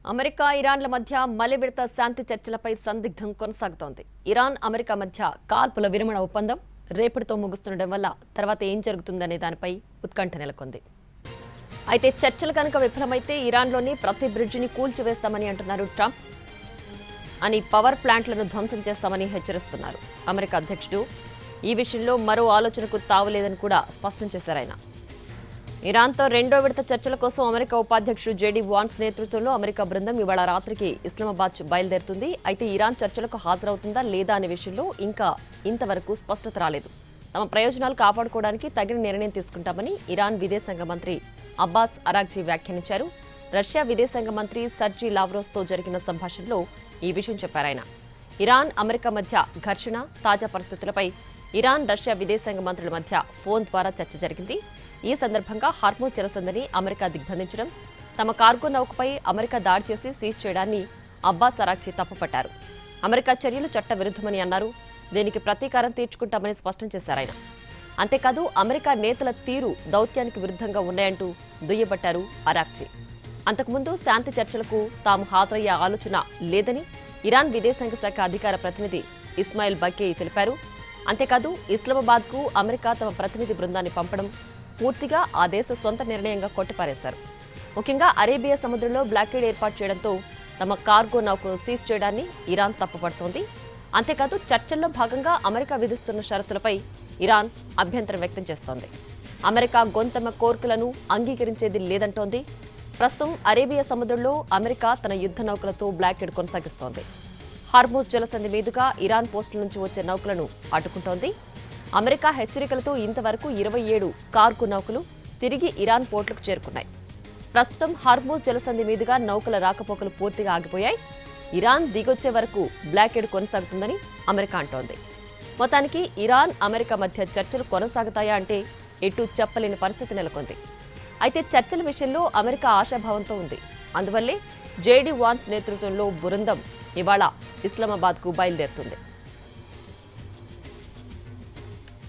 America ఇరాన్ల మధ్య మలి విడత శాంతి చర్చలపై సందిగ్ధం కొనసాగుతోంది. ఇరాన్ అమెరికా మధ్య కాల్పుల విరమణ ఒప్పందం రేపటితో ముగుస్తుండడం వల్ల తర్వాత ఏం జరుగుతుందనే దానిపై ఉత్కంఠ నెలకొంది. అయితే చర్చలు కనుక విఫలమైతే ఇరాన్లోని ప్రతి బ్రిడ్జిని కూల్చివేస్తామని అంటున్నారు ట్రంప్. అని పవర్ ప్లాంట్లను ధ్వంసం చేస్తామని హెచ్చరిస్తున్నారు. అమెరికా అధ్యక్షుడు ఈ విషయంలో మరో ఆలోచనకు తావులేదని కూడా స్పష్టం చేశారు ఆయన. ఇరాన్తో రెండో విడత చర్చల కోసం అమెరికా ఉపాధ్యక్షుడు జేడీ వాన్స్ నేతృత్వంలో అమెరికా బృందం ఇవాళ రాత్రికి ఇస్లామాబాద్ బయలుదేరుతుంది. అయితే ఇరాన్ చర్చలకు హాజరవుతుందా లేదా అనే విషయంలో ఇంకా ఇంతవరకు స్పష్టత రాలేదు. తమ ప్రయోజనాలు కాపాడుకోవడానికి తగిన నిర్ణయం తీసుకుంటామని ఇరాన్ విదేశాంగ మంత్రి అబ్బాస్ అరాగ్జీ వ్యాఖ్యానించారు. రష్యా విదేశాంగ మంత్రి సర్జీ లావ్రోవ్తో జరిగిన సంభాషణలో ఈ విషయం చెప్పారాయన. ఇరాన్ అమెరికా మధ్య ఘర్షణ తాజా పరిస్థితులపై ఇరాన్ రష్యా విదేశాంగ మంత్రుల మధ్య ఫోన్ ద్వారా చర్చ జరిగింది. ఈ సందర్భంగా హార్మోజ్ జలసంధిని అమెరికా దిగ్బంధించడం, తమ కార్గో నౌకపై అమెరికా దాడి చేసి సీజ్ చేయడాన్ని అబ్బాస్ అరాగ్జీ తప్పుపట్టారు. అమెరికా చర్యలు చట్ట విరుద్ధమని అన్నారు. దీనికి ప్రతీకారం తీర్చుకుంటామని స్పష్టం చేశారాయన. అంతేకాదు అమెరికా నేతల తీరు దౌత్యానికి విరుద్ధంగా ఉన్నాయంటూ దుయ్యబట్టారు అరాగ్జీ. అంతకుముందు శాంతి చర్చలకు తాము హాజరయ్యే ఆలోచన లేదని ఇరాన్ విదేశాంగ శాఖ అధికార ప్రతినిధి ఇస్మాయిల్ బగ్గేయి తెలిపారు. అంతేకాదు ఇస్లామాబాద్కు అమెరికా తమ ప్రతినిధి బృందాన్ని పంపడం పూర్తిగా ఆ దేశ సొంత నిర్ణయంగా కొట్టిపారేశారు. ముఖ్యంగా అరేబియా సముద్రంలో బ్లాకేడ్ ఏర్పాటు చేయడంతో తమ కార్గో నౌకను సీజ్ చేయడాన్ని ఇరాన్ తప్పుపడుతోంది. అంతేకాదు చర్చల్లో భాగంగా అమెరికా విధిస్తున్న షరతులపై ఇరాన్ అభ్యంతరం వ్యక్తం చేస్తోంది. అమెరికా గొంతమ కోర్కులను అంగీకరించేది లేదంటోంది. ప్రస్తుతం అరేబియా సముద్రంలో అమెరికా తన యుద్ధ నౌకలతో బ్లాకేడ్ కొనసాగిస్తోంది. హార్మూజ్ జలసంధి మీదుగా ఇరాన్ పోస్టుల నుంచి వచ్చే నౌకలను అడ్డుకుంటోంది. అమెరికా హెచ్చరికలతో ఇంతవరకు 27 కార్గో నౌకలు తిరిగి ఇరాన్ పోర్టులకు చేరుకున్నాయి. ప్రస్తుతం హార్మూజ్ జలసంధి మీదుగా నౌకల రాకపోకలు పూర్తిగా ఆగిపోయాయి. ఇరాన్ దిగొచ్చే వరకు బ్లాకేడ్ కొనసాగుతుందని అమెరికా అంటోంది. మొత్తానికి ఇరాన్ అమెరికా మధ్య చర్చలు కొనసాగుతాయా అంటే ఎటూ చెప్పలేని పరిస్థితి నెలకొంది. అయితే చర్చల విషయంలో అమెరికా ఆశాభావంతో ఉంది. అందువల్లే జేడీ వాన్స్ నేతృత్వంలో బృందం ఇవాళ ఇస్లామాబాద్కు బయలుదేరుతుంది.